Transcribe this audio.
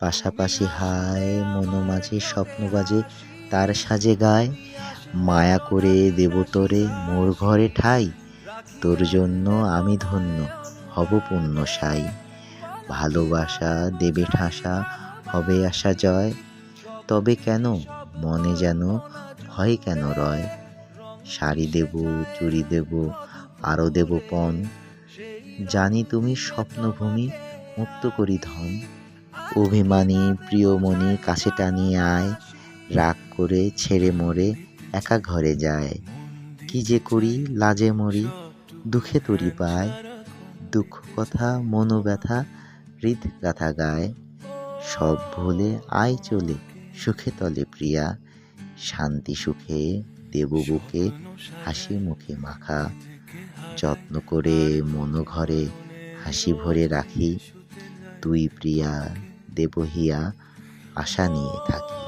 পাশাপাশি হায় মন মাঝে স্বপ্ন বাজে তার সাজে গায় মায়া করে দেব তোরে মোর ঘরে ঠাই তোর জন্য আমি ধন্য হব পূর্ণ সাই ভালোবাসা দেবে ঠাসা হবে আসা জয় তবে কেন মনে যেন ভয় কেন রয় শাড়ি দেব চুড়ি দেব আরও দেব পণ জানি তুমি স্বপ্নভূমি মুক্ত করি ধন অভিমানী প্রিয়মণি কাছে টানিয়ে আয় রাগ করে ছেড়ে মরে একা ঘরে যায় কি যে করি লাজে মরি দুঃখে তরি পায় দুঃখ কথা মনোব্যথা হৃদ গাথা গায় সব ভুলে আয় চলে সুখে তলে প্রিয়া শান্তি সুখে দেব বুকে হাসি মুখে মাখা যত্ন করে মনোঘরে হাসি ভরে রাখি তুই প্রিয়া দেবহিয়া আশা নিয়ে থাকি।